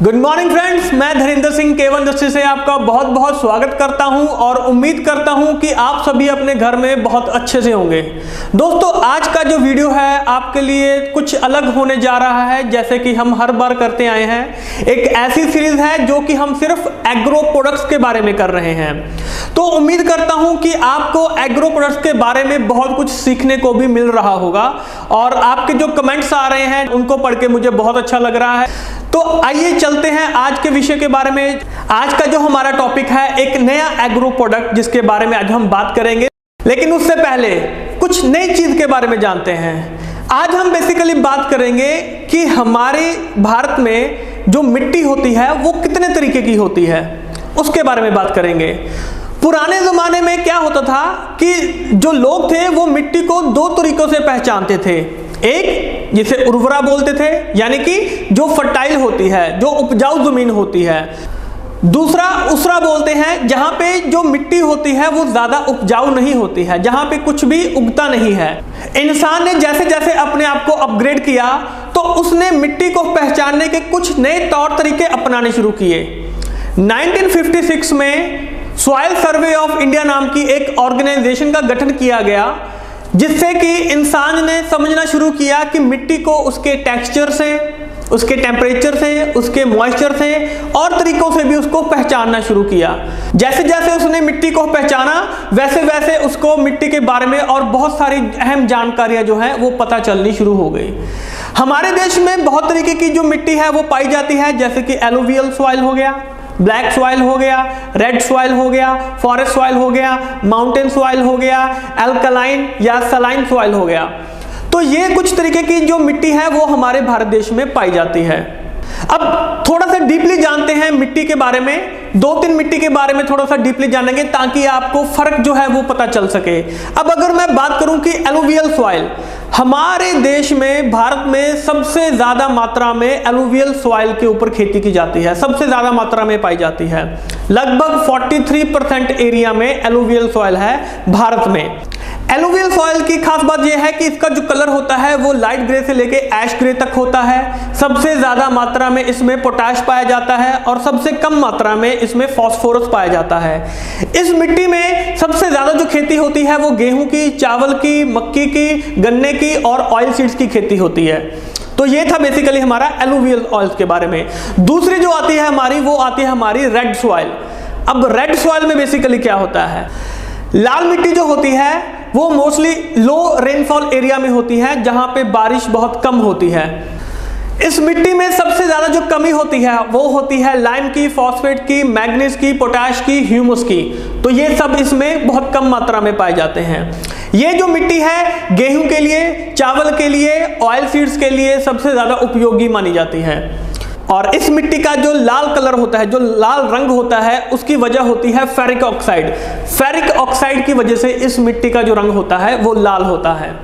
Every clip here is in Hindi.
गुड मॉर्निंग फ्रेंड्स, मैं धीरेन्द्र सिंह केवन दस्ती से आपका बहुत बहुत स्वागत करता हूं और उम्मीद करता हूं कि आप सभी अपने घर में बहुत अच्छे से होंगे। दोस्तों, आज का जो वीडियो है आपके लिए कुछ अलग होने जा रहा है, जैसे कि हम हर बार करते आए हैं। एक ऐसी सीरीज है जो कि हम सिर्फ एग्रो प्रोडक्ट्स के बारे में कर रहे हैं। तो उम्मीद करता हूं कि आपको एग्रो प्रोडक्ट्स के बारे में बहुत कुछ सीखने को भी मिल रहा होगा और आपके जो कमेंट्स आ रहे हैं उनको पढ़ के मुझे बहुत अच्छा लग रहा है। तो आइए चलते हैं आज के विषय के बारे में। आज का जो हमारा टॉपिक है एक नया एग्रो प्रोडक्ट, जिसके बारे में आज हम बात करेंगे। लेकिन उससे पहले कुछ नई चीज के बारे में जानते हैं। आज हम बेसिकली बात करेंगे कि हमारे भारत में जो मिट्टी होती है वो कितने तरीके की होती है, उसके बारे में बात करेंगे। पुराने जमाने में क्या होता था कि जो लोग थे वो मिट्टी को दो तरीकों से पहचानते थे। एक जिसे उर्वरा बोलते थे, यानी कि जो फर्टाइल होती है, जो उपजाऊ जमीन होती है। दूसरा उसरा बोलते हैं, जहां पे जो मिट्टी होती है वो ज्यादा उपजाऊ नहीं होती है, जहां पे कुछ भी उगता नहीं है। इंसान ने जैसे जैसे अपने आप को अपग्रेड किया तो उसने मिट्टी को पहचानने के कुछ नए तौर तरीके अपनाने शुरू किए। 1956 में सॉइल सर्वे ऑफ इंडिया नाम की एक ऑर्गेनाइजेशन का गठन किया गया, जिससे कि इंसान ने समझना शुरू किया कि मिट्टी को उसके टेक्सचर से, उसके टेम्परेचर से, उसके मॉइस्चर से और तरीकों से भी उसको पहचानना शुरू किया। जैसे जैसे उसने मिट्टी को पहचाना वैसे वैसे उसको मिट्टी के बारे में और बहुत सारी अहम जानकारियां जो हैं वो पता चलनी शुरू हो गई। हमारे देश में बहुत तरीके की जो मिट्टी है वो पाई जाती है, जैसे कि एलुवियल सॉइल हो गया, ब्लैक सॉइल हो गया, रेड सॉइल हो गया, फॉरेस्ट सॉइल हो गया, माउंटेन सॉइल हो गया, अल्कलाइन या सलाइन सॉइल हो गया। तो ये कुछ तरीके की जो मिट्टी है वो हमारे भारत देश में पाई जाती है। अब थोड़ा सा डीपली जानते हैं मिट्टी के बारे में। दो तीन मिट्टी के बारे में थोड़ा सा डीपली जानेंगे ताकि आपको फर्क जो है वो पता चल सके। अब अगर मैं बात करूं कि एलुवियल सॉइल, हमारे देश में भारत में सबसे ज्यादा मात्रा में एलुवियल सॉइल के ऊपर खेती की जाती है, सबसे ज्यादा मात्रा में पाई जाती है। लगभग 43% एरिया में एलुवियल सॉइल है भारत में। एलुवियल सॉइल की खास बात यह है कि इसका जो कलर होता है वो लाइट ग्रे से लेके ऐश ग्रे तक होता है। सबसे ज्यादा मात्रा में इसमें पोटाश पाया जाता है और सबसे कम मात्रा में इसमें फास्फोरस पाया जाता है। इस मिट्टी में सबसे ज्यादा जो खेती होती है वो गेहूं की, चावल की, मक्की की, गन्ने की और ऑयल सीड्स की खेती होती है। तो ये था बेसिकली हमारा एलुवियल ऑयल्स के बारे में। दूसरी जो आती है हमारी, वो आती है हमारी रेड सॉइल। अब रेड सॉइल में बेसिकली क्या होता है, लाल मिट्टी जो होती है वो मोस्टली लो रेनफॉल एरिया में होती है, जहां पे बारिश बहुत कम होती है। इस मिट्टी में सबसे ज्यादा जो कमी होती है वो होती है लाइम की, फॉस्फेट की, मैग्नीज की, पोटाश की, ह्यूमस की। तो ये सब इसमें बहुत कम मात्रा में पाए जाते हैं। ये जो मिट्टी है गेहूं के लिए, चावल के लिए, ऑयल सीड्स के लिए सबसे ज्यादा उपयोगी मानी जाती है। और इस मिट्टी का जो लाल कलर होता है, जो लाल रंग होता है, उसकी वजह होती है फेरिक ऑक्साइड। फेरिक ऑक्साइड की वजह से इस मिट्टी का जो रंग होता है वो लाल होता है।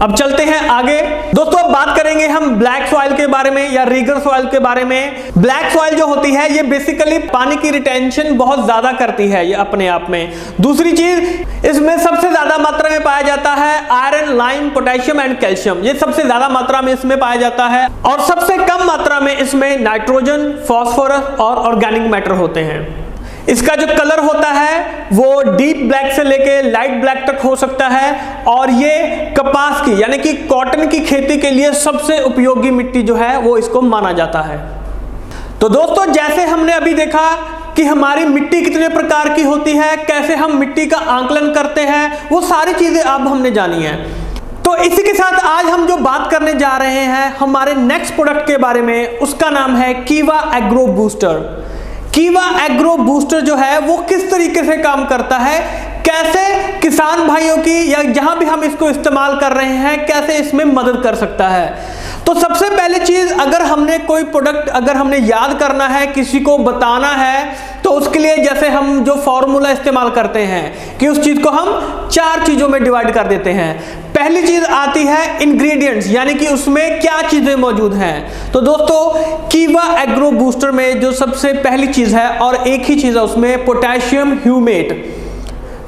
अब चलते हैं आगे। दोस्तों, अब बात करेंगे हम ब्लैक सॉइल के बारे में या रीगर सॉइल के बारे में। ब्लैक सॉइल जो होती है ये बेसिकली पानी की रिटेंशन बहुत ज्यादा करती है ये अपने आप में। दूसरी चीज, इसमें सबसे ज्यादा मात्रा में पाया जाता है iron, lime, potassium and calcium. ये सबसे ज्यादा मात्रा में इसमें पाया जाता है और सबसे कम मात्रा में इसमें नाइट्रोजन, फास्फोरस और ऑर्गेनिक मैटर होते हैं। इसका जो कलर होता है वो डीप ब्लैक से लेके लाइट ब्लैक तक हो सकता है और ये कपास की यानी कि कॉटन की खेती के लिए सबसे उपयोगी मिट्टी जो है वो इसको माना जाता है। तो दोस्तों, जैसे हमने अभी देखा कि हमारी मिट्टी कितने प्रकार की होती है, कैसे हम मिट्टी का आंकलन करते हैं, वो सारी चीजें अब हमने जानी है। तो इसी के साथ आज हम जो बात करने जा रहे हैं हमारे नेक्स्ट प्रोडक्ट के बारे में, उसका नाम है कीवा एग्रो बूस्टर। कीवा एग्रो बूस्टर जो है वो किस तरीके से काम करता है, कैसे किसान भाइयों की या जहां भी हम इसको इस्तेमाल कर रहे हैं कैसे इसमें मदद कर सकता है। तो सबसे पहले चीज, अगर हमने कोई प्रोडक्ट अगर हमने याद करना है, किसी को बताना है, तो उसके लिए जैसे हम जो फॉर्मूला इस्तेमाल करते हैं कि उस चीज को हम चार चीजों में डिवाइड कर देते हैं। पहली चीज आती है इंग्रेडिएंट्स, यानी कि उसमें क्या चीजें मौजूद हैं। तो दोस्तों, कीवा एग्रो बूस्टर में जो सबसे पहली चीज है और एक ही चीज है उसमें, पोटेशियम ह्यूमेट।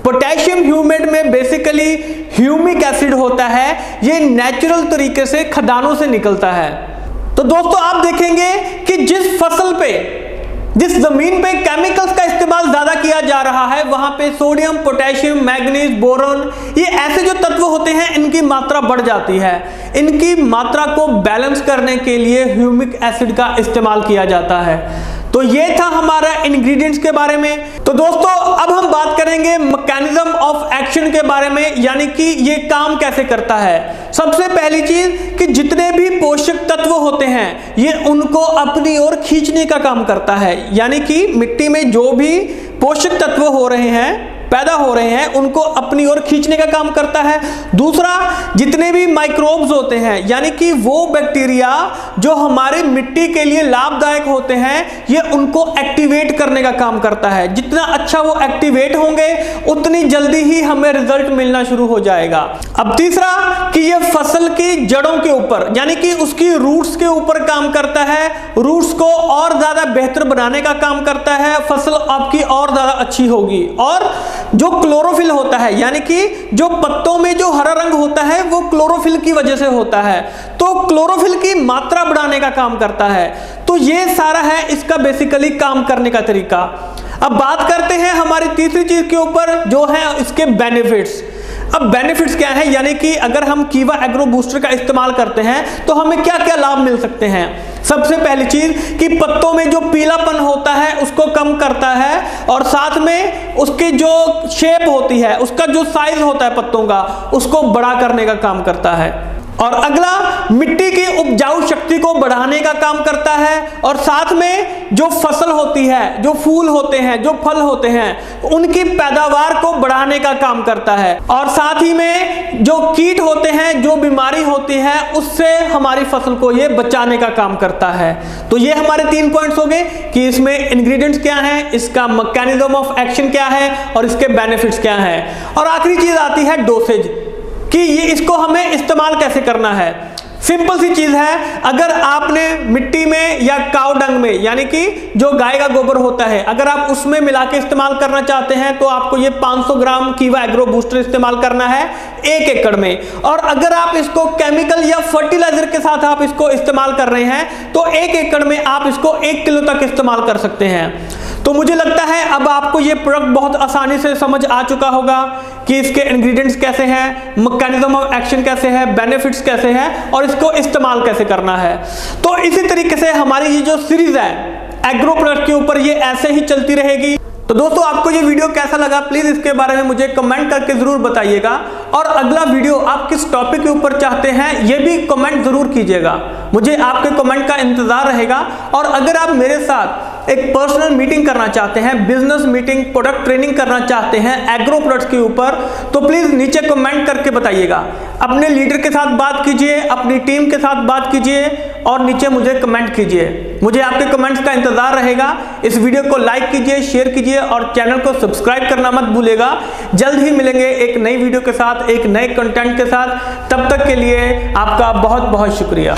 पोटेशियम ह्यूमेट में बेसिकली ह्यूमिक एसिड होता है, ये नेचुरल तरीके से खदानों से निकलता है। तो तो दोस्तों आप देखेंगे कि जिस फसल पे, जिस जमीन पे केमिकल्स का इस्तेमाल ज्यादा किया जा रहा है, वहां पे सोडियम, पोटेशियम, मैग्नीज, बोरॉन, ये ऐसे जो तत्व होते हैं इनकी मात्रा बढ़ जाती है। इनकी मात्रा को बैलेंस करने के लिए ह्यूमिक एसिड का इस्तेमाल किया जाता है। तो ये था हमारा इंग्रेडिएंट्स के बारे में। तो दोस्तों अब हम बात करेंगे मैकेनिज्म ऑफ एक्शन के बारे में, यानी कि ये काम कैसे करता है। सबसे पहली चीज कि जितने भी पोषक तत्व होते हैं ये उनको अपनी ओर खींचने का काम करता है, यानी कि मिट्टी में जो भी पोषक तत्व हो रहे हैं, पैदा हो रहे हैं, उनको अपनी ओर खींचने का काम करता है। दूसरा, जितने भी माइक्रोब्स होते हैं, यानी कि वो बैक्टीरिया जो हमारे मिट्टी के लिए लाभदायक होते हैं, ये उनको एक्टिवेट करने का काम करता है। जितना अच्छा वो एक्टिवेट होंगे उतनी जल्दी ही हमें रिजल्ट मिलना शुरू हो जाएगा। अब तीसरा कि ये फसल की जड़ों के ऊपर, यानी कि उसकी रूट्स के ऊपर काम करता है। रूट्स को और ज्यादा बेहतर बनाने का काम करता है, फसल आपकी और ज्यादा अच्छी होगी। और जो क्लोरोफिल होता है, यानी कि जो पत्तों में जो हरा रंग होता है वो क्लोरोफिल की वजह से होता है, तो क्लोरोफिल की मात्रा बढ़ाने का काम करता है। तो ये सारा है इसका बेसिकली काम करने का तरीका। अब बात करते हैं हमारी तीसरी चीज के ऊपर, जो है इसके बेनिफिट्स। अब बेनिफिट्स क्या है, यानी कि अगर हम कीवा एग्रो बूस्टर का इस्तेमाल करते हैं तो हमें क्या क्या लाभ मिल सकते हैं। सबसे पहली चीज कि पत्तों में जो पीलापन होता है उसको कम करता है, और साथ में उसकी जो शेप होती है, उसका जो साइज होता है पत्तों का, उसको बड़ा करने का काम करता है। और अगला, मिट्टी की उपजाऊ शक्ति को बढ़ाने का काम करता है, और साथ में जो फसल होती है, जो फूल होते हैं, जो फल होते हैं, उनकी पैदावार को बढ़ाने का काम करता है। और साथ ही में जो कीट होते हैं, जो बीमारी होती है, उससे हमारी फसल को ये बचाने का काम करता है। तो ये हमारे 3 पॉइंट्स हो गए कि इसमें इंग्रेडिएंट्स क्या हैं, इसका मैकेनिज्म ऑफ एक्शन क्या है और इसके बेनिफिट्स क्या हैं। और आखिरी चीज आती है डोसेज, कि ये इसको हमें इस्तेमाल कैसे करना है। सिंपल सी चीज है, अगर आपने मिट्टी में या काऊ डंग में, यानी कि जो गाय का गोबर होता है, अगर आप उसमें मिला के इस्तेमाल करना चाहते हैं तो आपको ये 500 ग्राम कीवा एग्रो बूस्टर इस्तेमाल करना है 1 एकड़ में। और अगर आप इसको केमिकल या फर्टिलाइजर के साथ आप इसको इस्तेमाल कर रहे हैं तो 1 एकड़ में आप इसको 1 किलो तक इस्तेमाल कर सकते हैं। तो मुझे लगता है अब आपको ये प्रोडक्ट बहुत आसानी से समझ आ चुका होगा कि इसके इंग्रेडिएंट्स कैसे हैं, मैकेनिज्म ऑफ एक्शन कैसे है, बेनिफिट्स कैसे हैं और इसको इस्तेमाल कैसे करना है। तो इसी तरीके से हमारी ये जो सीरीज है एग्रो प्रोडक्ट के ऊपर, ये ऐसे ही चलती रहेगी। तो दोस्तों आपको ये वीडियो कैसा लगा प्लीज इसके बारे में मुझे कमेंट करके जरूर बताइएगा, और अगला वीडियो आप किस टॉपिक के ऊपर चाहते हैं ये भी कमेंट जरूर कीजिएगा। मुझे आपके कमेंट का इंतजार रहेगा। और अगर आप मेरे साथ एक पर्सनल मीटिंग करना चाहते हैं, बिजनेस मीटिंग, प्रोडक्ट ट्रेनिंग करना चाहते हैं एग्रो प्रोडक्ट्स के ऊपर, तो प्लीज नीचे कमेंट करके बताइएगा। अपने लीडर के साथ बात कीजिए, अपनी टीम के साथ बात कीजिए और नीचे मुझे कमेंट कीजिए। मुझे आपके कमेंट्स का इंतजार रहेगा। इस वीडियो को लाइक कीजिए, शेयर कीजिए और चैनल को सब्सक्राइब करना मत भूलिएगा। जल्द ही मिलेंगे एक नई वीडियो के साथ, एक नए कंटेंट के साथ। तब तक के लिए आपका बहुत बहुत शुक्रिया।